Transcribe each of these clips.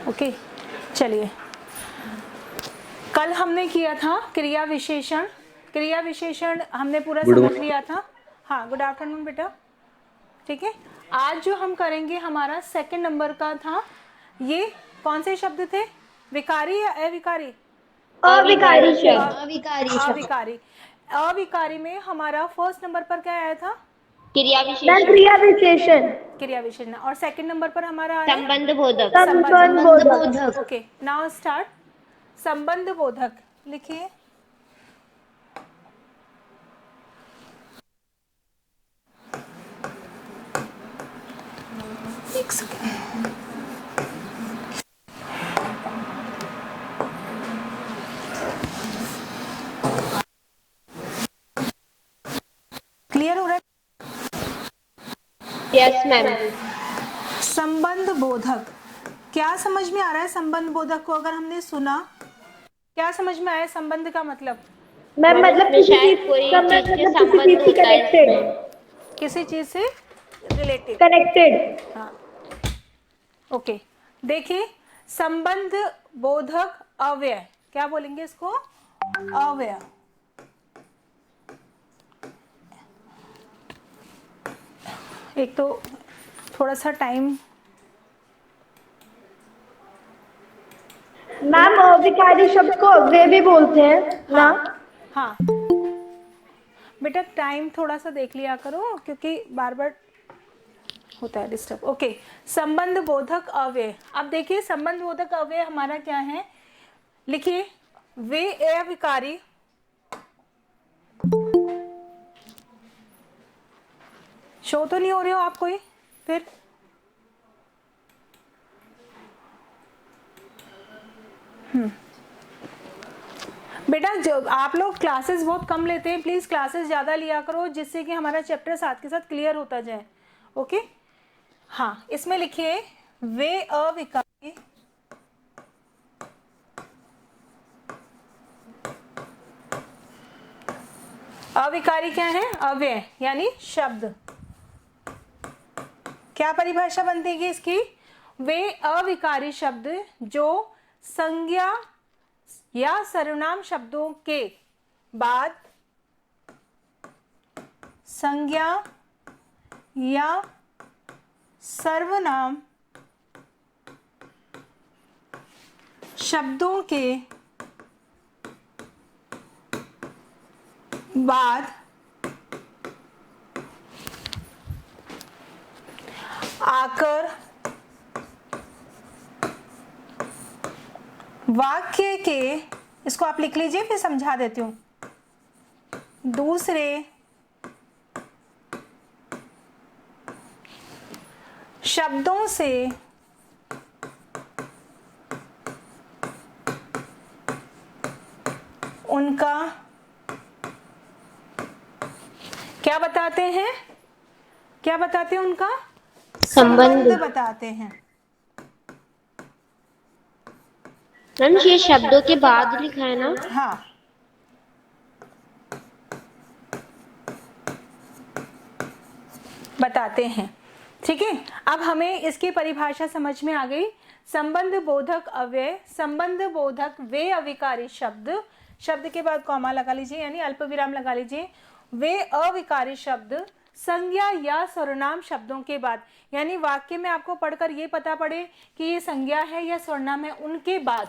Okay, चलिए कल हमने किया था क्रिया विशेषण। क्रिया विशेषण हमने पूरा समझ लिया था। हाँ, गुड आफ्टरनून बेटा। ठीक है, आज जो हम करेंगे हमारा सेकंड नंबर का था। ये कौन से शब्द थे? विकारी या अविकारी? अविकारी शब्द। अविकारी। अविकारी में हमारा फर्स्ट नंबर पर क्या आया था? क्रिया विशेषण। क्रिया विशेषण। और सेकंड नंबर पर हमारा आया संबंध बोधक। संबंध बोधक। Okay, now start. संबंध बोधक लिखिए। एक सेकंड। क्लियर हो रहा है? Yes ma'am. संबंध बोधक क्या समझ में आ रहा है? संबंध बोधक को अगर हमने सुना, क्या समझ में आया संबंध का मतलब? मैम मतलब किसी चीज से कनेक्टेड। किसी चीज से रिलेटेड, कनेक्टेड। हाँ। ओके, देखिए संबंध बोधक अव्यय, क्या बोलेंगे इसको? अव्यय। एक तो थोड़ा सा टाइम। मैम अविकारी शब्द को अव्यय भी बोलते हैं ना? हाँ बेटा, टाइम थोड़ा सा देख लिया करो क्योंकि बार बार होता है डिस्टर्ब। ओके, संबंध बोधक अव्यय। अब देखिए संबंध बोधक अव्यय हमारा क्या है, लिखिए। वे अविकारी शो तो नहीं हो रहे हो आप कोई? फिर बेटा, जो आप लोग क्लासेस बहुत कम लेते हैं, प्लीज क्लासेस ज्यादा लिया करो जिससे कि हमारा चैप्टर साथ के साथ क्लियर होता जाए। ओके, हाँ, इसमें लिखिए वे अविकारी अविकारी क्या है? अव्यय यानी शब्द। क्या परिभाषा बनती इसकी? वे अविकारी शब्द जो संज्ञा या सर्वनाम शब्दों के बाद संज्ञा या सर्वनाम शब्दों के बाद आकर वाक्य के, इसको आप लिख लीजिए फिर समझा देती हूं, दूसरे शब्दों से उनका क्या बताते हैं? क्या बताते हैं? उनका संबंध बताते हैं। मैम ये शब्दों के बाद लिखा है ना? हाँ, बताते हैं। ठीक है, अब हमें इसकी परिभाषा समझ में आ गई। संबंध बोधक अव्यय, संबंध बोधक वे अविकारी शब्द, शब्द के बाद कॉमा लगा लीजिए यानी अल्प विराम लगा लीजिए। वे अविकारी शब्द संज्ञा या सर्वनाम शब्दों के बाद, यानी वाक्य में आपको पढ़कर ये पता पड़े कि ये संज्ञा है या सर्वनाम है, उनके बाद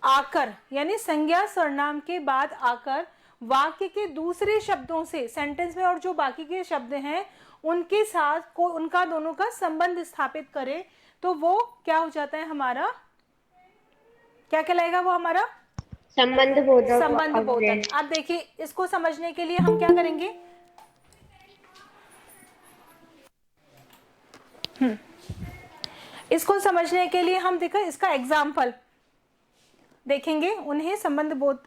आकर, यानी संज्ञा सर्वनाम के बाद आकर वाक्य के दूसरे शब्दों से, सेंटेंस में और जो बाकी के शब्द हैं उनके साथ को उनका दोनों का संबंध स्थापित करे, तो वो क्या हो जाता है हमारा? क्या कहलाएगा वो हमारा? संबंध बोधक। संबंध बोधक। अब देखिए इसको समझने के लिए हम क्या करेंगे, इसको समझने के लिए हम देखो इसका एग्जाम्पल देखेंगे। उन्हें संबंध बोध,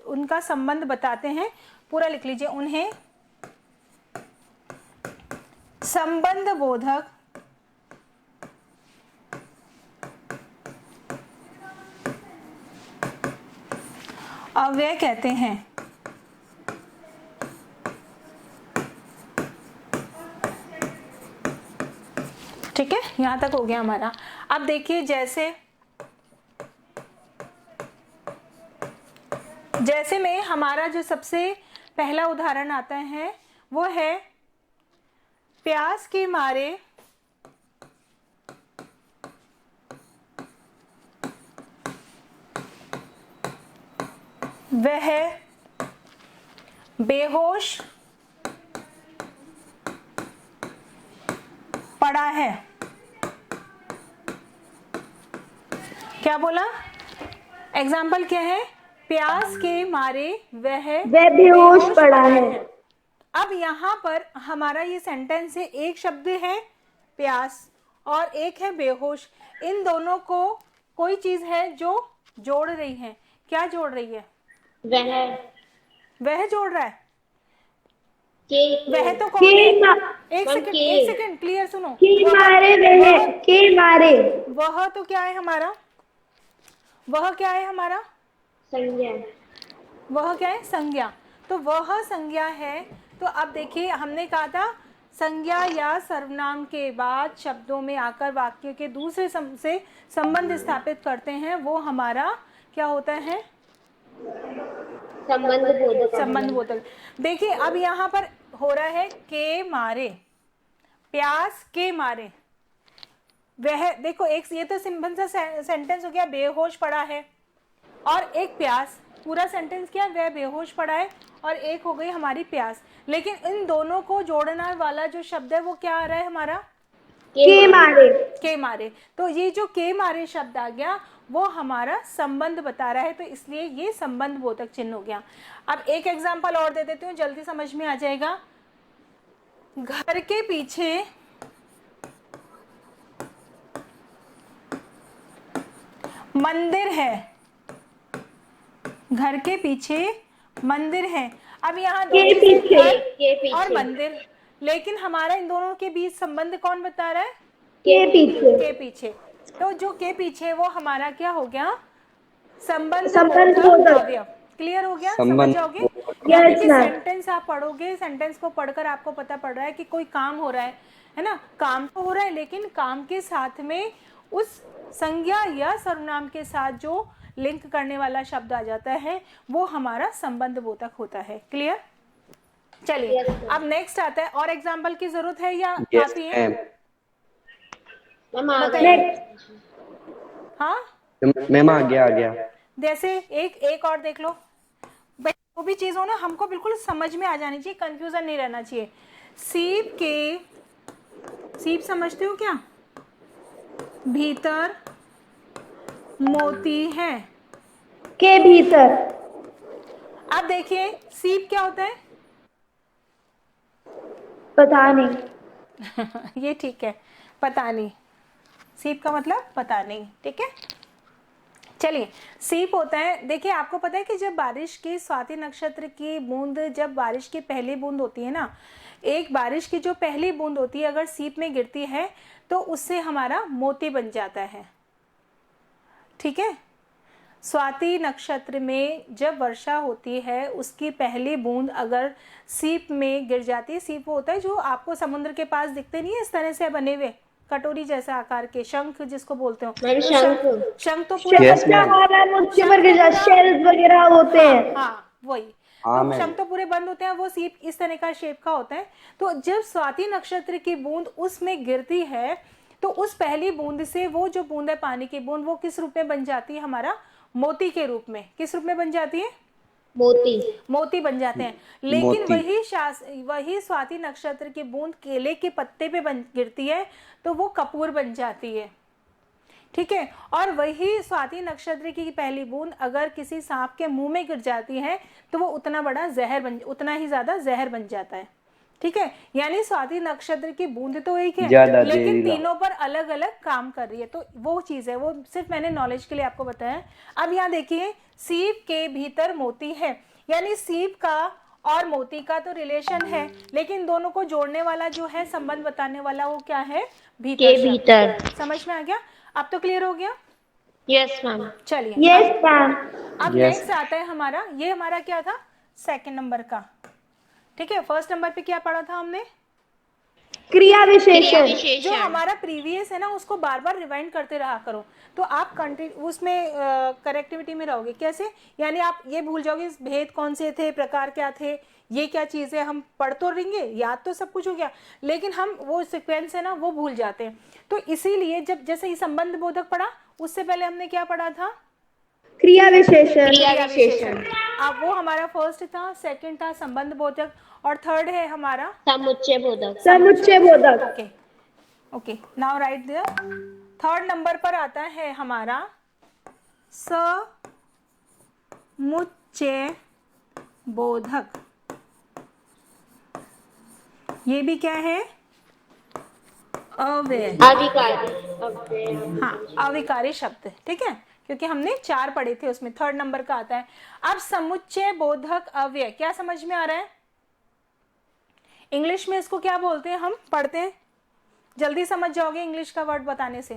उनका संबंध बताते हैं, पूरा लिख लीजिए। उन्हें संबंध बोधक अव्यय कहते हैं। ठीक है, यहां तक हो गया हमारा। अब देखिए जैसे जैसे में हमारा जो सबसे पहला उदाहरण आता है वो है प्यास के मारे वह बेहोश पड़ा है। क्या बोला? एग्जाम्पल क्या है? प्यास के मारे वह बेहोश पड़ा है। अब यहाँ पर हमारा ये सेंटेंस है, एक शब्द है प्यास और एक है बेहोश। इन दोनों को कोई चीज है जो जोड़ रही है। क्या जोड़ रही है? वह जोड़ रहा है। वह तो कौन है? एक सेकंड क्लियर सुनो। वह तो क्या है हमारा? वह क्या है हमारा? संज्ञा। वह क्या है? संज्ञा। तो वह संज्ञा है। तो अब देखिए, हमने कहा था संज्ञा या सर्वनाम के बाद शब्दों में आकर वाक्य के दूसरे से संबंध स्थापित करते हैं, वो हमारा क्या होता है? संबंध बोधक। देखिए अब यहाँ पर हो रहा है के मारे, प्यास के मारे वह, देखो एक ये तो सिंपल सा सेंटेंस हो गया, बेहोश पड़ा है, और एक प्यास। पूरा सेंटेंस क्या? वह बेहोश पड़ा है, और एक हो गई हमारी प्यास। लेकिन इन दोनों को जोड़ने वाला जो शब्द है वो क्या आ रहा है हमारा? के मारे। तो ये जो के मारे शब्द आ गया वो हमारा संबंध बता रहा है, तो इसलिए ये संबंध बोधक चिन्ह हो गया। अब एक एग्जांपल और दे देती हूँ, जल्दी समझ में आ जाएगा। घर के पीछे मंदिर है। घर के पीछे मंदिर है। अब यहाँ के पीछे और मंदिर, लेकिन हमारा इन दोनों के बीच संबंध कौन बता रहा है? के पीछे। तो जो के पीछे वो हमारा क्या हो गया? संबंध अवयव। क्लियर हो गया? समझ जाओगे? यानी कि सेंटेंस आप पढ़ोगे, सेंटेंस को पढ़कर आपको पता पड़ रहा है कि कोई काम हो रहा है ना? काम तो हो रहा है, लेकिन काम के साथ में उस संज्ञा या सर्वनाम के साथ जो लिंक करने वाला शब्द आ जाता है वो हमारा संबंध बोधक होता है। क्लियर? चलिए अब नेक्स्ट आता है। और एग्जाम्पल की जरूरत है या काफी है? हाँ मैम आ गया। जैसे एक और देख लो भाई, वो भी चीज हो ना हमको बिल्कुल समझ में आ जानी चाहिए, कंफ्यूजन नहीं रहना चाहिए। सीप समझते हो क्या? भीतर मोती है। के भीतर। अब देखिए सीप क्या होता है? पता नहीं। ये ठीक है, पता नहीं। सीप का मतलब पता नहीं। ठीक है, चलिए सीप होता है। देखिए आपको पता है कि जब बारिश की स्वाति नक्षत्र की बूंद, जब बारिश की पहली बूंद होती है ना, एक बारिश की जो पहली बूंद होती है अगर सीप में गिरती है तो उससे हमारा मोती बन जाता है। ठीक है, स्वाति नक्षत्र में जब वर्षा होती है उसकी पहली बूंद अगर सीप में गिर जाती है, सीप वो होता है जो आपको समुद्र के पास दिखते नहीं है इस तरह से बने हुए कटोरी जैसा आकार के, शंख जिसको बोलते हो। शंख तो पूरे शेल्स वगैरह होते हैं। हाँ वही। तो शंख तो पूरे बंद होते हैं, वो सीप इस तरह का शेप का होता है। तो जब स्वाति नक्षत्र की बूंद उसमें गिरती है तो उस पहली बूंद से वो जो बूंद है पानी की बूंद, वो किस रूप में बन जाती है? हमारा मोती के रूप में। किस रूप में बन जाती है? मोती बन जाते हैं। लेकिन वही स्वाति नक्षत्र की बूंद केले के पत्ते पे गिरती है तो वो कपूर बन जाती है। ठीक है, और वही स्वाति नक्षत्र की पहली बूंद अगर किसी सांप के मुंह में गिर जाती है तो वो उतना ही ज्यादा जहर बन जाता है। ठीक है, यानी स्वाति नक्षत्र की बूंद तो एक है लेकिन तीनों पर अलग अलग काम कर रही है। तो वो चीज है, वो सिर्फ मैंने नॉलेज के लिए आपको बताया। अब यहाँ देखिए, सीप के भीतर मोती है, यानी सीप का और मोती का तो रिलेशन है, लेकिन दोनों को जोड़ने वाला जो है, संबंध बताने वाला, वो क्या है? भीतर। समझ में आ गया? अब तो क्लियर हो गया? Yes ma'am. चलिए यस मैम। अब नेक्स्ट आता है हमारा, ये हमारा क्या था? सेकंड नंबर का। ठीक है, फर्स्ट नंबर पे क्या पढ़ा था हमने? क्रिया विशेषण। जो विशेषण। हमारा प्रीवियस है ना उसको बार बार रिवाइंड करते रहा करो, तो आप कंटिन्यू उसमें करेक्टिविटी में रहोगे। कैसे? यानी आप ये भूल जाओगे भेद कौन से थे, प्रकार क्या थे, ये क्या चीज़ है। हम पढ़ तो रहेंगे, याद तो सब कुछ हो गया, लेकिन हम वो सिक्वेंस है ना वो भूल जाते हैं। तो इसीलिए जब जैसे ही संबंध बोधक पढ़ा, उससे पहले हमने क्या पढ़ा था? क्रिया विशेषण। क्रिया विशेषण। अब वो हमारा फर्स्ट था, सेकंड था संबंध बोधक, और थर्ड है हमारा समुच्चय बोधक। समुच्चय बोधक। Okay okay, now right there. Third number पर आता है हमारा समुच्चय बोधक। ये भी क्या है? अव्यय। अविकारी। हाँ, अविकारी शब्द, ठीक है, क्योंकि हमने 4 पढ़े थे उसमें, थर्ड नंबर का आता है। अब समुच्चय बोधक अव्यय क्या समझ में आ रहा है? इंग्लिश में इसको क्या बोलते हैं? हम पढ़ते हैं, जल्दी समझ जाओगे इंग्लिश का वर्ड बताने से।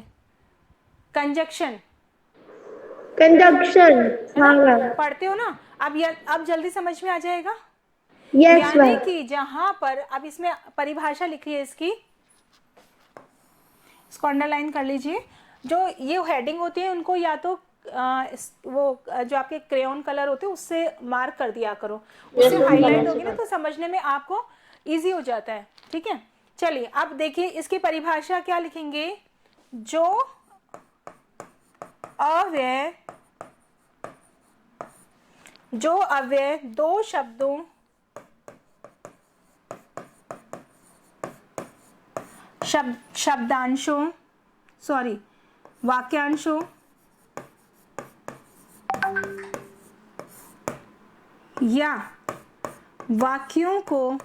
कंजक्शन। कंजक्शन। हाँ। पढ़ते हो ना? अब जल्दी समझ में आ जाएगा। यस यानी मैम। कि जहां पर, अब इसमें परिभाषा लिखी है इसकी, इसको अंडरलाइन कर लीजिए। जो ये हेडिंग होती है उनको या तो वो जो आपके क्रेयॉन कलर होते हैं उससे मार्क कर दिया करो, उससे हाईलाइट होगी ना तो समझने में आपको इजी हो जाता है, ठीक है। चलिए अब देखिए इसकी परिभाषा क्या लिखेंगे। जो अव्यय दो शब्दों शब्दांशों वाक्यांशों या वाक्यों को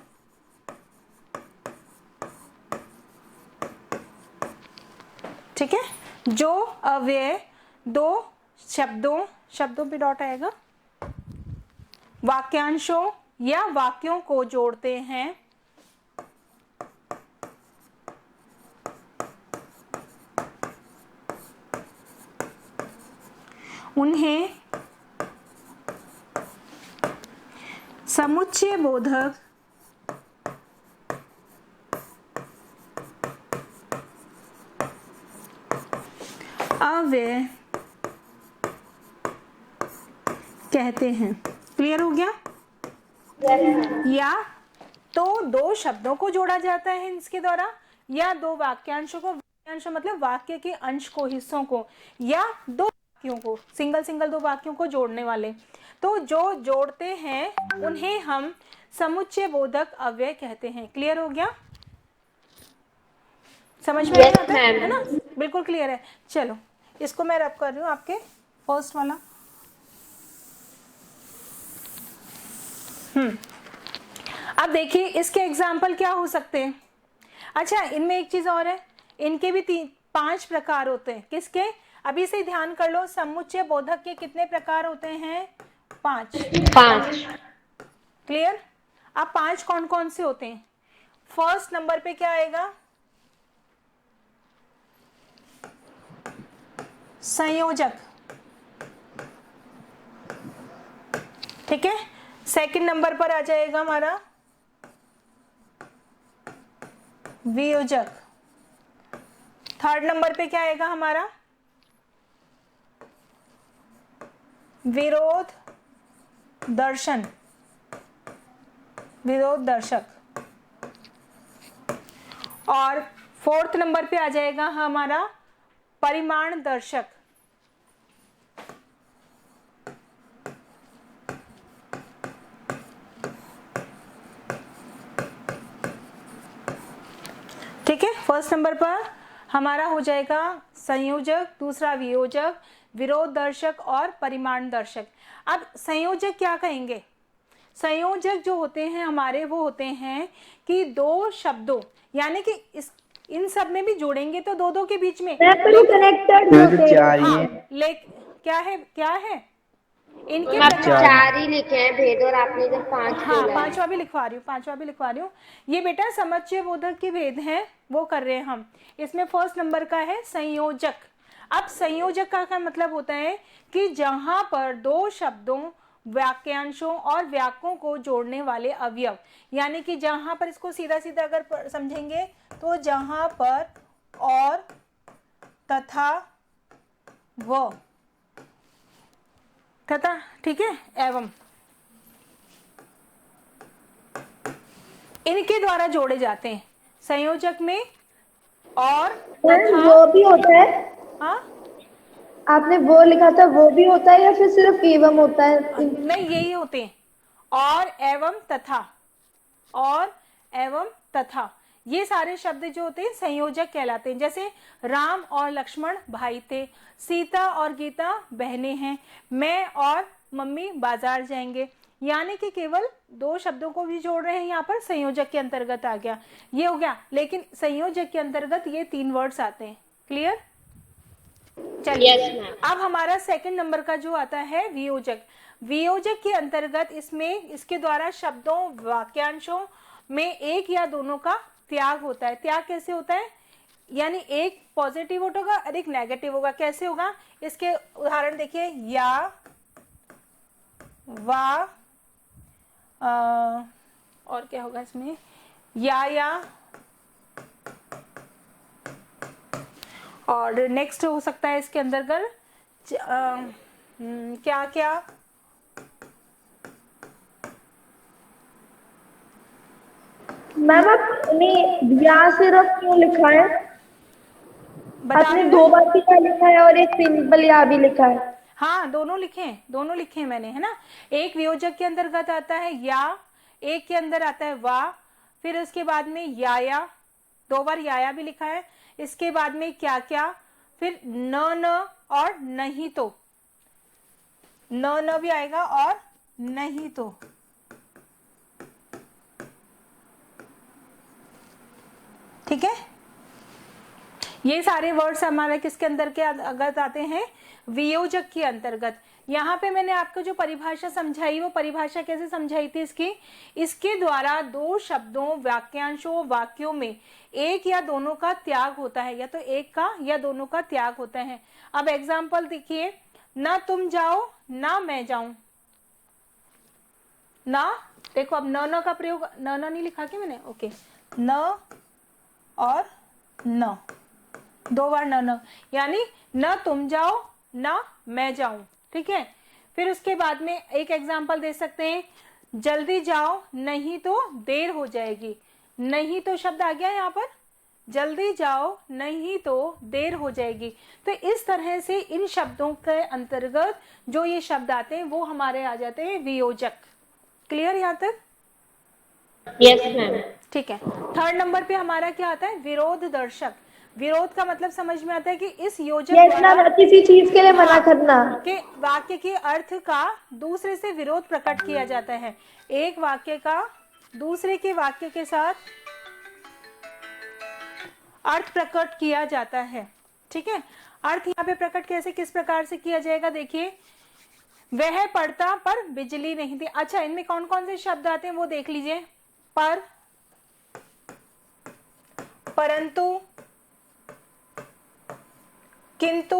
ठीक है, जो अव्यय दो शब्दों पे डॉट आएगा, वाक्यांशों या वाक्यों को जोड़ते हैं, उन्हें समुच्चय बोधक अव्यय कहते हैं। क्लियर हो गया? या तो दो शब्दों को जोड़ा जाता है इसके द्वारा, या दो वाक्यांशों को, वाक्यांश मतलब वाक्य के अंश को, हिस्सों को, या दो वाक्यों को, सिंगल दो वाक्यों को जोड़ने वाले। तो जो जोड़ते हैं उन्हें हम समुच्चय बोधक अव्यय कहते हैं। क्लियर हो गया? समझ में Yes, आता है ma'am. ना? बिल्कुल क्लियर है। चलो इसको मैं रब कर रही हूँ आपके फर्स्ट वाला। अब देखिए इसके एग्जाम्पल क्या हो सकते हैं। अच्छा, इनमें एक चीज और है, इनके भी 5 प्रकार होते हैं। किसके? अभी से ध्यान कर लो, समुच्चय बोधक के कितने प्रकार होते हैं? 5। 5। क्लियर? अब 5 कौन कौन से होते हैं? फर्स्ट नंबर पे क्या आएगा? संयोजक, ठीक है। सेकंड नंबर पर आ जाएगा हमारा वियोजक। थर्ड नंबर पे क्या आएगा हमारा? विरोध दर्शक। और फोर्थ नंबर पे आ जाएगा हमारा परिमाण दर्शक। ठीक है, फर्स्ट नंबर पर हमारा हो जाएगा संयोजक, दूसरा वियोजक, विरोध दर्शक और परिमाण दर्शक। अब संयोजक क्या कहेंगे? संयोजक जो होते हैं हमारे, वो होते हैं कि दो शब्दों, यानी कि इन सब में भी जोड़ेंगे तो दो के बीच में कनेक्टेड होते हैं। क्या है इनके आप 4 ही लिखे हैं भेद, और आपने इधर 5 हाँ, बोला है। पांचवा भी लिखवा रही हूँ। ये बेटा समुच्चय बोधक के भेद हैं, वो कर रहे हैं हम। इसमें फर्स्ट नंबर का है संयोजक। अब संयोजक का मतलब होता है कि जहां पर दो शब्दों, वाक्यांशों और वाक्यों को जोड़ने वाले अवयव। यानी कि जहां पर इसको सीधा सीधा अगर समझेंगे तो जहां पर और, तथा, व, तथा, ठीक है, एवं, इनके द्वारा जोड़े जाते हैं। संयोजक में और, तथा, वो भी होता है, हाँ आपने वो लिखा था, वो भी होता है या फिर सिर्फ एवं होता है? नहीं, यही होते हैं, और, एवं, तथा, और, एवं, तथा, ये सारे शब्द जो होते हैं संयोजक कहलाते हैं। जैसे राम और लक्ष्मण भाई थे, सीता और गीता बहनें हैं, मैं और मम्मी बाजार जाएंगे। यानी कि केवल दो शब्दों को भी जोड़ रहे हैं, यहाँ पर संयोजक के अंतर्गत आ गया, ये हो गया। लेकिन संयोजक के अंतर्गत ये 3 वर्ड्स आते हैं। क्लियर? चलिए Yes, ma'am. अब हमारा सेकंड नंबर का जो आता है वियोजक। वियोजक के अंतर्गत इसमें इसके द्वारा शब्दों वाक्यांशों में एक या दोनों का त्याग होता है। त्याग कैसे होता है? यानी एक पॉजिटिव होगा और एक नेगेटिव होगा। कैसे होगा? इसके उदाहरण देखिए, या, वा, और क्या होगा इसमें, या, और नेक्स्ट हो सकता है इसके अंतर्गत क्या क्या, मैम आपने या सिर्फ क्यों लिखा है? आपने 2 बार भी या लिखा है और एक सिंपल या भी लिखा है। हाँ, दोनों लिखे हैं मैंने, है ना। एक वियोजक के अंतर्गत आता है या, एक के अंदर आता है वा, फिर उसके बाद में या 2 बार या भी लिखा है। इसके बाद में क्या क्या, फिर न और नहीं तो, न भी आएगा और नहीं तो। ठीक है, ये सारे वर्ड्स हमारे किसके अंदर के अंतर्गत आते हैं? वियोजक के अंतर्गत। यहाँ पे मैंने आपको जो परिभाषा समझाई, वो परिभाषा कैसे समझाई थी इसके द्वारा दो शब्दों, वाक्यांशों, वाक्यों में एक या दोनों का त्याग होता है, या तो एक का या दोनों का त्याग होता है। अब एग्जाम्पल देखिए, ना तुम जाओ ना मैं जाऊं। ना, देखो अब न का प्रयोग, न नहीं लिखा क्या मैंने? ओके, न और न, 2 बार न, यानी न तुम जाओ ना मैं जाऊं। ठीक है, फिर उसके बाद में एक एग्जाम्पल दे सकते हैं, जल्दी जाओ नहीं तो देर हो जाएगी। नहीं तो शब्द आ गया यहाँ पर, जल्दी जाओ नहीं तो देर हो जाएगी। तो इस तरह से इन शब्दों के अंतर्गत जो ये शब्द आते हैं वो हमारे आ जाते हैं वियोजक। क्लियर यहाँ तक? Yes ma'am. ठीक है, थर्ड नंबर पे हमारा क्या आता है? विरोध दर्शक। विरोध का मतलब समझ में आता है कि इस योजक द्वारा किसी चीज के लिए मना करना, के वाक्य के अर्थ का दूसरे से विरोध प्रकट किया जाता है। एक वाक्य का दूसरे के वाक्य के साथ अर्थ प्रकट किया जाता है। ठीक है, अर्थ यहाँ पे प्रकट कैसे, किस प्रकार से किया जाएगा? देखिए, वह पढ़ता पर बिजली नहीं थी। अच्छा, इनमें कौन कौन से शब्द आते हैं वो देख लीजिए। पर, परंतु, किंतु,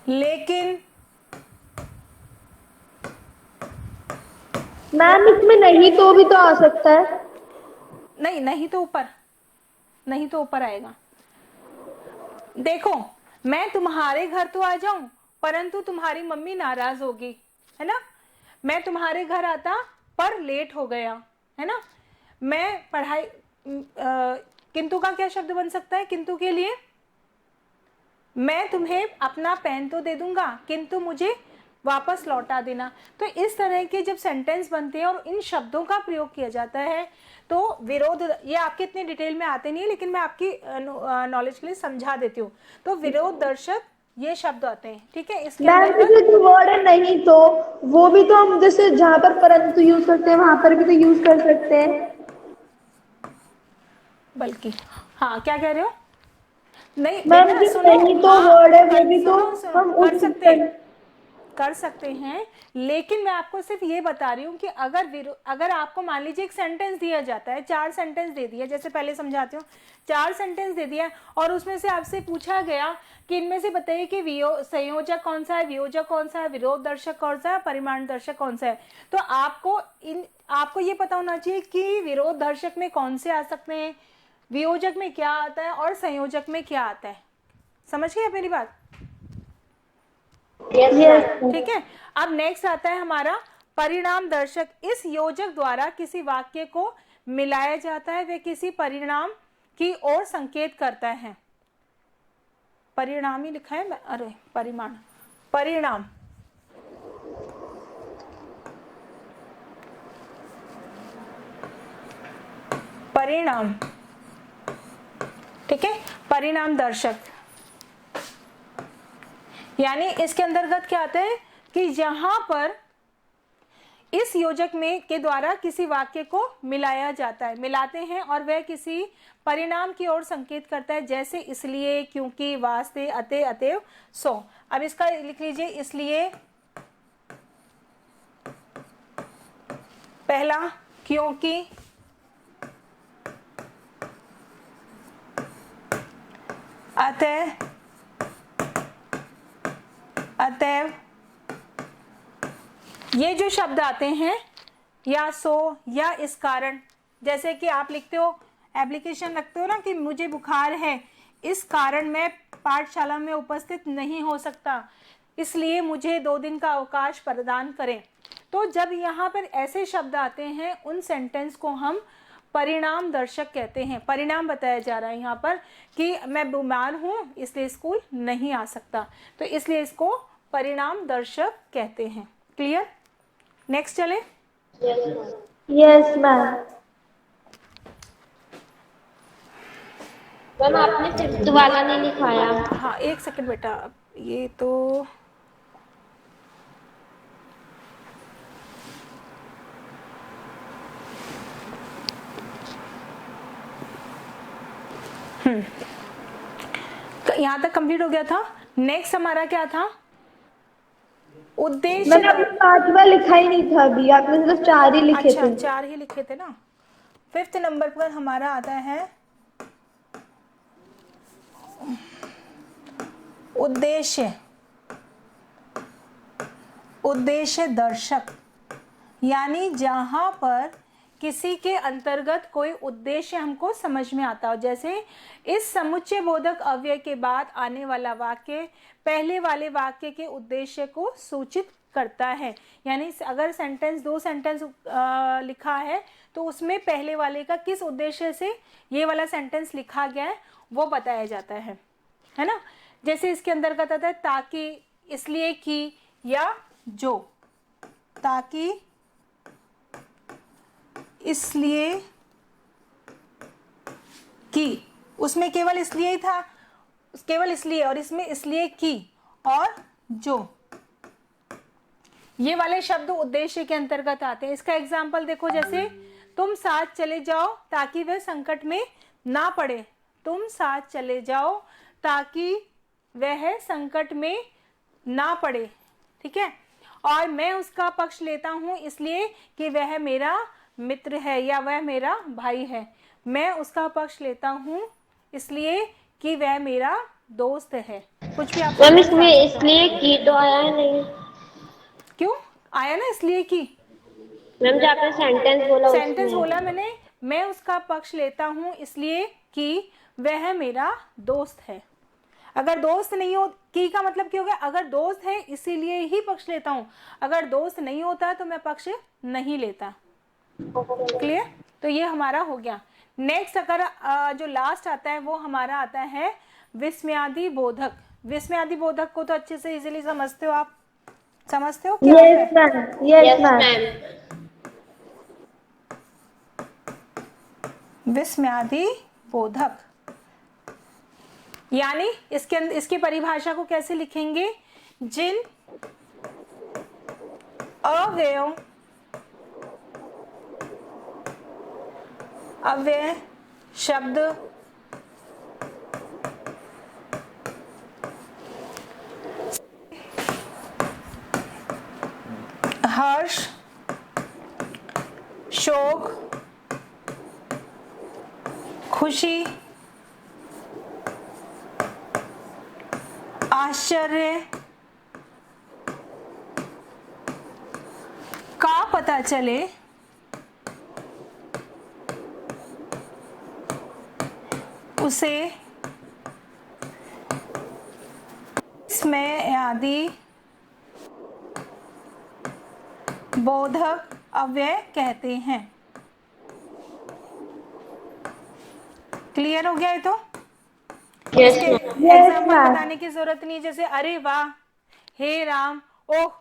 लेकिन। मैम इसमें नहीं तो भी तो आ सकता है। नहीं तो ऊपर, नहीं तो ऊपर आएगा। देखो, मैं तुम्हारे घर तो आ जाऊं परंतु तुम्हारी मम्मी नाराज होगी, है ना। मैं तुम्हारे घर आता पर लेट हो गया, है ना। मैं पढ़ाई, किंतु का क्या शब्द बन सकता है? किंतु के लिए, मैं तुम्हें अपना पेन तो दे दूंगा किंतु मुझे वापस लौटा देना। तो इस तरह के जब सेंटेंस बनते हैं और इन शब्दों का प्रयोग किया जाता है तो विरोध, ये आपके इतने डिटेल में आते नहीं है लेकिन मैं आपकी नॉलेज के लिए समझा देती हूँ। तो विरोध दर्शक ये शब्द आते हैं। ठीक है, इसके अंदर जो वर्ड है नहीं तो, वो भी तो हम जैसे जहाँ पर परंतु यूज करते हैं वहां पर भी तो यूज कर सकते हैं। बल्कि, हाँ, क्या कह रहे हो? नहीं मैम बेटा, जो सुनो, नहीं तो हाँ, वर्ड है वो भी तो सुनो, हम कर सकते हैं। कर सकते हैं, लेकिन मैं आपको सिर्फ ये बता रही हूँ कि अगर आपको मान लीजिए एक सेंटेंस दिया जाता है, 4 सेंटेंस दे दिया, जैसे पहले समझाती हूँ, 4 सेंटेंस दे दिया और उसमें से आपसे पूछा गया कि इनमें से बताइए कि संयोजक कौन सा है, वियोजक कौन सा है, विरोध दर्शक कौन सा है, परिमाण दर्शक कौन सा है। तो आपको ये पता होना चाहिए कि विरोध दर्शक में कौन से आ सकते हैं, वियोजक में क्या आता है और संयोजक में क्या आता है। समझ गए मेरी बात? ठीक है। अब नेक्स्ट आता है हमारा परिणाम दर्शक। इस योजक द्वारा किसी वाक्य को मिलाया जाता है, वे किसी परिणाम की ओर संकेत करता है। परिणाम ही लिखा है, अरे परिमाण, परिणाम। परिणाम, ठीक है, परिणाम दर्शक। यानी इसके अंतर्गत क्या आता है कि जहां पर इस योजक में के द्वारा किसी वाक्य को मिलाया जाता है, मिलाते हैं और वह किसी परिणाम की ओर संकेत करता है, जैसे इसलिए, क्योंकि, वास्ते, अतः, अतएव, सो। अब इसका लिख लीजिए, इसलिए पहला, क्योंकि, अतः, अतएव। ये जो शब्द आते हैं, या सो, या इस कारण, जैसे कि आप लिखते हो, एप्लीकेशन रखते हो ना कि मुझे बुखार है, इस कारण मैं पाठशाला में उपस्थित नहीं हो सकता, इसलिए मुझे 2 दिन का अवकाश प्रदान करें। तो जब यहाँ पर ऐसे शब्द आते हैं, उन सेंटेंस को हम परिणाम दर्शक कहते हैं। परिणाम बताया जा रहा है यहाँ पर कि मैं बीमार हूँ इसलिए स्कूल नहीं आ सकता, तो इसलिए इसको परिणाम दर्शक कहते हैं। क्लियर? नेक्स्ट चले। Yes ma'am. मैम आपने फिफ्थ वाला नहीं लिखाया। हाँ, एक सेकंड बेटा, ये तो यहाँ तक कंप्लीट हो गया था। नेक्स्ट हमारा क्या था? उद्देश्य। मैंने आपने 5वां लिखा ही नहीं था अभी, आपने सिर्फ 4 ही लिखे अच्छा, थे। 4 ही लिखे थे ना। 5th नंबर पर हमारा आता है उद्देश्य। उद्देश्य दर्शक, यानी जहां पर किसी के अंतर्गत कोई उद्देश्य हमको समझ में आता हो। जैसे इस समुच्चय बोधक अव्यय के बाद आने वाला वाक्य पहले वाले वाक्य के उद्देश्य को सूचित करता है। यानी अगर सेंटेंस 2 सेंटेंस लिखा है तो उसमें पहले वाले का किस उद्देश्य से ये वाला सेंटेंस लिखा गया है वो बताया जाता है ना। जैसे इसके अंतर्गत आता है ताकि, इसलिए कि, या जो। ताकि, इसलिए कि, उसमें केवल इसलिए ही था, केवल इसलिए, और इसमें इसलिए कि और जो। ये वाले शब्द उद्देश्य के अंतर्गत आते हैं। इसका एग्जाम्पल देखो, जैसे तुम साथ चले जाओ ताकि वह संकट में ना पड़े। तुम साथ चले जाओ ताकि वह संकट में ना पड़े, ठीक है। और मैं उसका पक्ष लेता हूं इसलिए कि वह मेरा मित्र है या वह मेरा भाई है। मैं उसका पक्ष लेता हूं इसलिए कि वह मेरा दोस्त है। कुछ भी आप मैम इसमें इसलिए की तो आया नहीं। क्यों आया ना इसलिए कि? मैम जो आपने सेंटेंस बोला सेंटेंस बोला मैंने, मैं उसका पक्ष लेता हूं इसलिए कि वह मेरा दोस्त है। अगर दोस्त नहीं हो, की का मतलब क्या हो गया? अगर दोस्त है इसीलिए ही पक्ष लेता हूं, अगर दोस्त नहीं होता तो मैं पक्ष नहीं लेता। क्लियर? तो ये हमारा हो गया। नेक्स्ट अगर जो लास्ट आता है वो हमारा आता है विस्मयादि बोधक। विस्मयादि बोधक को तो अच्छे से इजीली समझते हो आप? समझते हो क्या? Yes ma'am, yes ma'am. विस्मयादि बोधक यानी इसकी परिभाषा को कैसे लिखेंगे? जिन अव्यय शब्द खुशी, आश्चर्य का पता चले, उसे इसमें आदि बोधक अव्यय कहते हैं। क्लियर हो गया है? तो यस एग्जाम्पल बताने की जरूरत नहीं, जैसे अरे वाह, हे राम, ओह,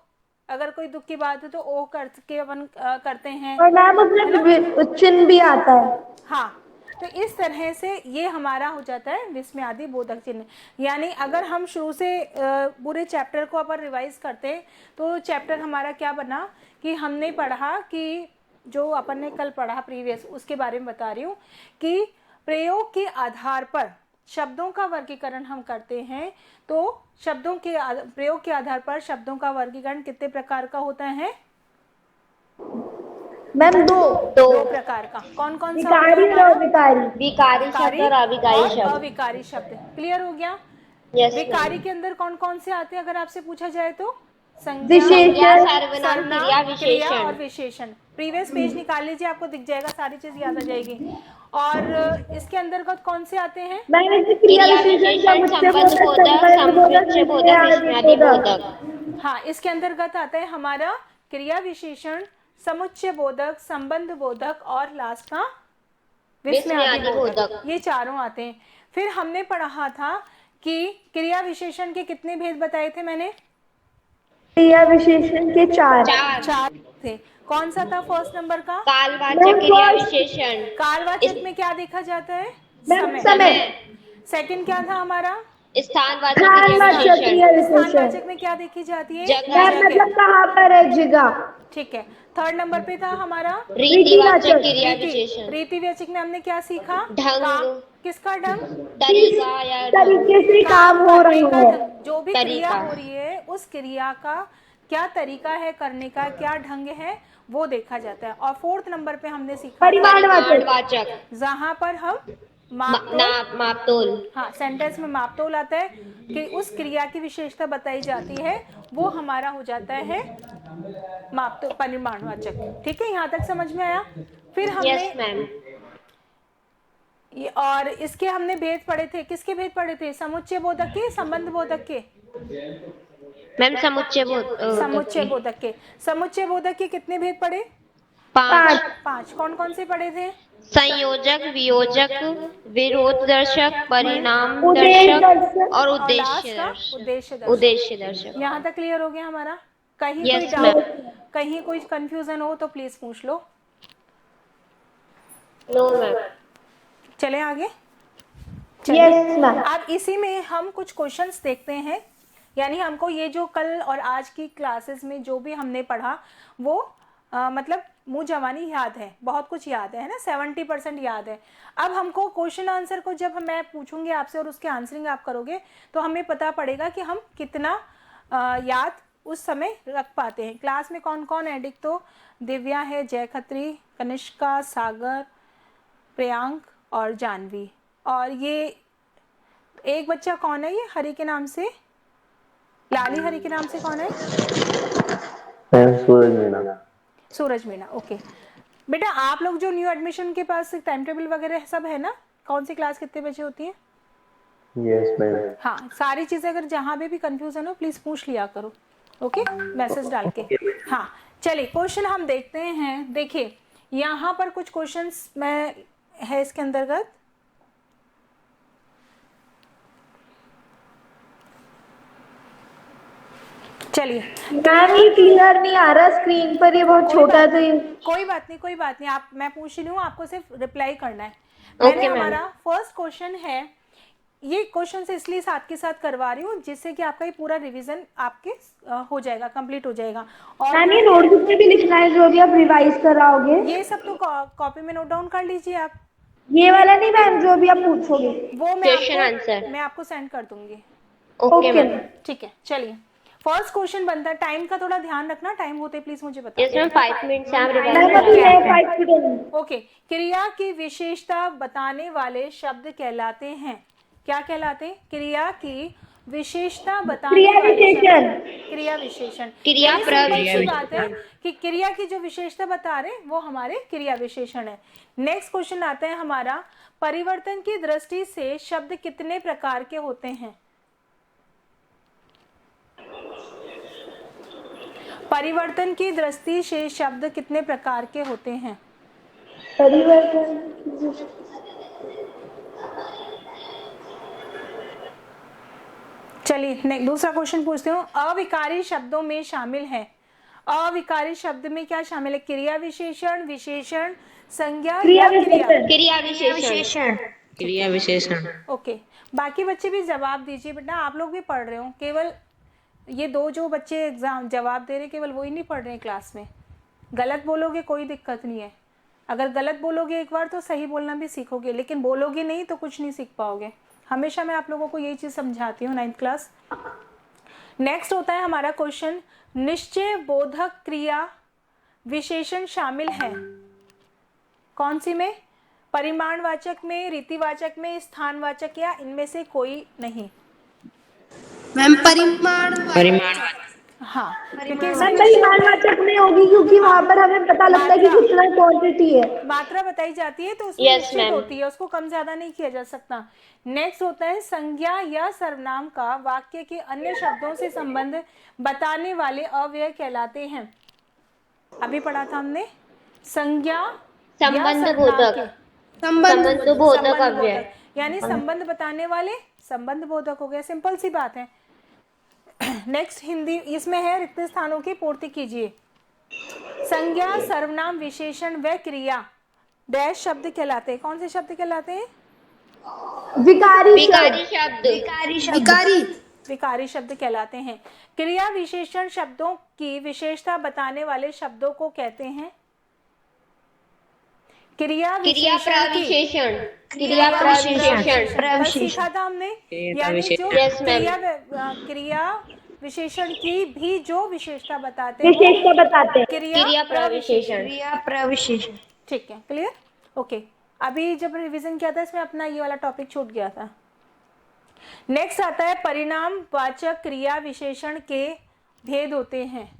अगर कोई दुख की बात है तो ओह करके अपन करते हैं। और मैम उसमें चिन्ह भी आता है। हाँ, तो इस तरह से ये हमारा हो जाता है विस्मय आदि बोधक चिन्ह। यानी अगर हम शुरू से पूरे चैप्टर को अपन रिवाइज करते हैं तो चैप्टर हमारा क्या बना कि हमने पढ़ा कि जो अपन ने कल पढ़ा प्रीवियस, उसके बारे में बता रही हूँ कि प्रयोग के आधार पर शब्दों का वर्गीकरण हम करते हैं। तो शब्दों के प्रयोग के आधार पर शब्दों का वर्गीकरण कितने प्रकार का होता है? मैम दो प्रकार का। कौन कौन सा? विकारी और अविकारी। विकारी शब्द और अविकारी शब्द। अविकारी शब्द। क्लियर हो गया? यस विकारी के अंदर कौन कौन से आते हैं अगर आपसे पूछा जाए तो? विशेषण, सर्वनाम, सर्वनाम, क्रिया, क्रिया और विशेषण। विशेषण। प्रीवियस पेज निकाल लीजिए, आपको दिख जाएगा, सारी चीज याद आ जाएगी। और इसके अंतर्गत कौन से आते हैं? मैंने क्रिया विशेषण, समुच्चय बोधक, समुच्चय बोधक, विस्मयादि बोधक। हाँ, इसके अंतर्गत आता है हमारा क्रिया विशेषण, समुच्चय बोधक, संबंध बोधक और लास्ट का विस्मयादि बोधक। ये चारों आते हैं। फिर हमने पढ़ा था कि क्रिया विशेषण के कितने भेद बताए थे मैंने? क्रिया विशेषण के चार थे। कौन सा था फर्स्ट नंबर का? कालवाचक क्रिया विशेषण। कालवाचक में क्या देखा जाता है? समय। सेकंड क्या था हमारा? स्थानवाचक क्रिया विशेषण। स्थानवाचक में क्या देखी जाती है? जगह। मतलब कहाँ पर है जगह। ठीक है। थर्ड नंबर पे था हमारा रीतिवाचक क्रिया विशेषण। रीतिवाचक में हमने क्या सीखा? ढंग। किसका ढंग? तरीका या तरीके से काम हो रही करने का है। ढंग। जो भी क्रिया हो रही है उस क्रिया का क्या तरीका है करने का, क्या ढंग है, वो देखा जाता है। और फोर्थ नंबर पे हमने सीखा परिमाणवाचक, जहां पर हम मापतोल। हाँ, सेंटेंस में मापतोल आता है कि उस क्रिया की विशेषता बताई जाती है, वो हमारा हो जाता है मापतोल, परिमाणवाचक। ठीक है, यहाँ तक समझ में आया? फिर हमने यस मैम। और इसके हमने भेद पढ़े थे। किसके भेद पढ़े थे? समुच्चय बोधक के, संबंध बोधक के? मैम समुच्चय बोधक। समुच्चय बोधक के। समुच्चय बोधक के कितने भेद पढ़े? 5। कौन कौन से पढ़े थे? संयोजक, वियोजक, विरोध दर्शक, परिणाम दर्शक और उद्देश्य दर्शक। यहाँ तक क्लियर हो गया हमारा? कहीं Yes, कोई डाउट, कहीं कोई कंफ्यूजन हो तो प्लीज पूछ लो। No ma'am. चले आगे। Yes ma'am. अब इसी में हम कुछ क्वेश्चंस देखते हैं। यानी हमको ये जो कल और आज की क्लासेस में जो भी हमने पढ़ा वो मतलब मुंह जवानी याद है, बहुत कुछ याद है ना, 70% याद है। अब हमको क्वेश्चन आंसर को जब मैं पूछूंगी आपसे और उसके आंसरिंग आप करोगे तो हमें पता पड़ेगा कि हम कितना याद उस समय रख पाते हैं। क्लास में कौन कौन है? एक तो दिव्या है, जय खत्री, कनिष्का, सागर, प्रियांक और जानवी। और ये एक बच्चा कौन है? ये हरि के नाम से, लाली हरि के नाम से कौन है? सूरज मीणा। सूरज मीणा। ओके बेटा, आप लोग जो न्यू एडमिशन के पास टाइम टेबल वगैरह सब है ना, कौन सी क्लास कितने बजे होती है? Yes ma'am. हाँ, सारी चीजें अगर जहाँ भी कंफ्यूजन हो प्लीज पूछ लिया करो। ओके, मैसेज डाल के। हाँ चलिए, क्वेश्चन हम देखते हैं। देखिए यहाँ पर कुछ क्वेश्चंस मैं है इसके अंतर्गत। चलिए मैम ये क्लियर नहीं आ रहा स्क्रीन पर, ये बहुत छोटा है तो ये। कोई बात नहीं, कोई बात नहीं। आप, मैं पूछ रही हूँ, आपको सिर्फ रिप्लाई करना है। मैंने हमारा फर्स्ट क्वेश्चन है, ये क्वेश्चन से इसलिए साथ के साथ करवा रही हूँ जिससे कि आपका ये पूरा रिवीजन आपके हो जाएगा, कंप्लीट हो जाएगा। और मैम ये नोटबुक में भी लिखना है जो भी आप रिवाइज कराओगे? ये सब तो कॉपी में नोट डाउन कर लीजिए आप। ये वाला नहीं मैम, जो भी आप पूछोगे वो मैं आपको सेंड कर दूंगी। ओके। ठीक है, चलिए फर्स्ट क्वेश्चन बनता है, टाइम का थोड़ा ध्यान रखना, टाइम होते प्लीज मुझे बता यस मैम 5 मिनट्स हम मैम रिवाइज अभी है 5 स्टूडेंट। ओके। क्रिया की विशेषता बताने वाले शब्द कहलाते हैं, क्या कहलाते हैं? क्रिया की विशेषता बताने क्रिया वाले विशेषण। शब्द क्रिया विशेषण। क्रिया यानी simple सी प्रविशेषण। बात है कि क्रिया की जो विशेषता बता रहे हैं वो हमारे क्रिया विशेषण है। नेक्स्ट क्वेश्चन आता है हमारा, परिवर्तन की दृष्टि से शब्द कितने प्रकार के होते हैं? परिवर्तन की दृष्टि से शब्द कितने प्रकार के होते हैं? परिवर्तन। चलिए दूसरा क्वेश्चन पूछते हूँ। अविकारी शब्दों में शामिल है, अविकारी शब्द में क्या शामिल है? क्रिया विशेषण, विशेषण, संज्ञा क्रिया या क्रिया? विशेषण। क्रिया विशेषण। क्रिया विशेषण। ओके, बाकी बच्चे भी जवाब दीजिए बेटा, आप लोग भी पढ़ रहे हो, केवल ये दो जो बच्चे एग्जाम जवाब दे रहे केवल वही नहीं पढ़ रहे हैं क्लास में। गलत बोलोगे कोई दिक्कत नहीं है, अगर गलत बोलोगे एक बार तो सही बोलना भी सीखोगे, लेकिन बोलोगे नहीं तो कुछ नहीं सीख पाओगे। हमेशा मैं आप लोगों को यही चीज़ समझाती हूँ 9th क्लास। नेक्स्ट होता है हमारा क्वेश्चन, निश्चय बोधक क्रिया विशेषण शामिल है कौन सी में? परिमाणवाचक में, रीतिवाचक में, स्थानवाचक या इनमें से कोई नहीं? मैम परिमाण। हाँ, क्योंकि मैम परिमाणवाचक में होगी क्योंकि वहाँ पर हमें पता लगता है कि कितना क्वांटिटी है। मात्रा बताई जाती है तो उसमें Yes, निश्चित ma'am. होती है, उसको कम ज्यादा नहीं किया जा सकता। नेक्स्ट होता है, संज्ञा या सर्वनाम का वाक्य के अन्य शब्दों से संबंध बताने वाले अव्यय कहलाते हैं। अभी पढ़ा था हमने, संज्ञा या संबंध सर्वनाम बोधक। के संबंध बोधक संबंध अव्यय। बोधक, यानी संबंध बताने वाले संबंध बोधक हो गया, सिंपल सी बात है। नेक्स्ट हिंदी इसमें है, रिक्त स्थानों की पूर्ति कीजिए। संज्ञा, सर्वनाम, विशेषण व क्रिया डैश शब्द कहलाते हैं, कौन से शब्द कहलाते हैं? विकारी विकारी शब्द। शब्द। विकारी। विकारी शब्द कहलाते हैं। क्रिया विशेषण शब्दों की विशेषता बताने वाले शब्दों को कहते हैं क्रिया विशेषण की। प्रविशेषण। क्रिया प्रविशेषण। कल सीखा था हमने, यानी जो Yes, ma'am. क्रिया विशेषण की भी जो विशेषता बताते हैं विशेषता बताते हैं। क्रिया प्रविशेषण। क्रिया प्रविशेषण। ठीक है, क्लियर? ओके, अभी जब रिवीजन किया था इसमें अपना ये वाला टॉपिक छूट गया था। नेक्स्ट आता है, परिणाम वाचक क्रिया विशेषण के भेद होते हैं।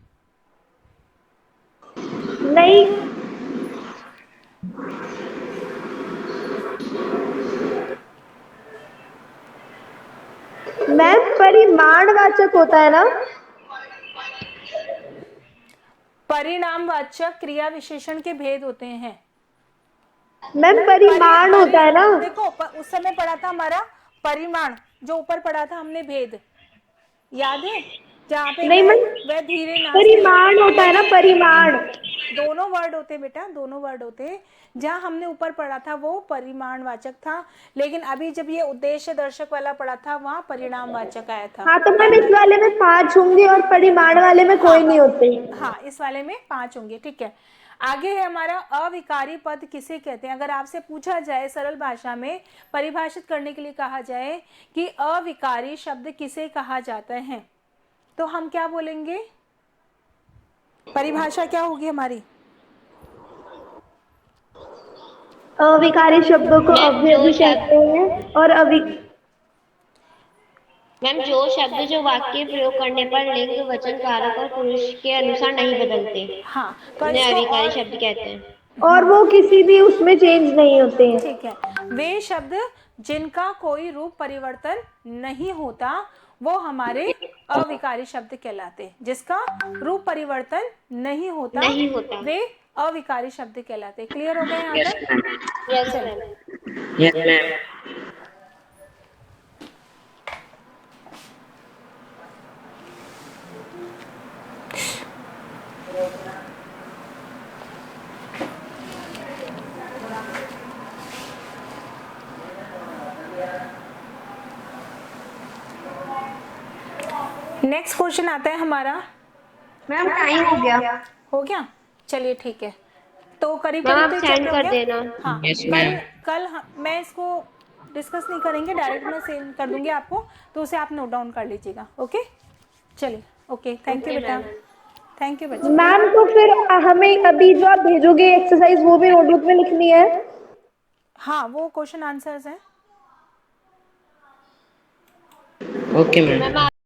नहीं, मैम परिमाणवाचक होता है ना? परिणामवाचक क्रिया विशेषण के भेद होते हैं। मैम परिमाण होता है ना? देखो उस समय पढ़ा था हमारा परिमाण, जो ऊपर पढ़ा था हमने भेद, याद है? जहाँ पे नहीं मैम, वह धीरे नाचते, परिमाण होता है ना, परिमाण। दोनों वर्ड होते बेटा, दोनों वर्ड होते। जहाँ हमने ऊपर पढ़ा था वो परिमाणवाचक था, लेकिन अभी जब ये उद्देश्य दर्शक वाला पढ़ा था वहाँ परिणामवाचक आया था। हाँ तो मैम इस वाले में 5 होंगे और परिमाण वाले में कोई नहीं होते। हाँ, इस वाले में 5 होंगे, ठीक है। आगे है हमारा, अविकारी पद किसे कहते हैं? अगर आपसे पूछा जाए सरल भाषा में परिभाषित करने के लिए कहा जाए कि अविकारी शब्द किसे कहा जाता है, तो हम क्या बोलेंगे? परिभाषा क्या होगी हमारी? अविकारी शब्दों को अव्यय भी कहते हैं और मैम जो शब्द जो वाक्य प्रयोग करने पर लिंग, वचन, कारक और पुरुष के अनुसार नहीं बदलते, हाँ, तो उन्हें इसको अविकारी और- शब्द कहते हैं। और वो किसी भी उसमें चेंज नहीं होते हैं। ठीक है, वे शब्द जिनका कोई रूप परिवर्तन नहीं होता वो हमारे अविकारी शब्द कहलाते हैं। जिसका रूप परिवर्तन नहीं होता वे अविकारी शब्द कहलाते। क्लियर हो गए यहाँ तक? Yes ma'am. Yes ma'am. Next question आता है हमारा। मैम टाइम हो गया। हो गया, चलिए ठीक है। तो करीब मैम, करीब आप तो सेंड चैप्टर हो कर गया। देना। हाँ, Yes, कल ma'am. कल मैं इसको डिस्कस नहीं करेंगे, डायरेक्ट मैं सेंड कर दूंगी आपको, तो उसे आप नोट डाउन कर लीजिएगा। ओके, चलिए। ओके, थैंक यू बेटा, थैंक यू बच्चे। मैम तो फिर हमें अभी जो आप भेजोगे एक्सरसाइज वो भी नोटबुक में लिखनी है? हाँ, वो क्वेश्चन आंसर्स हैं। Okay ma'am.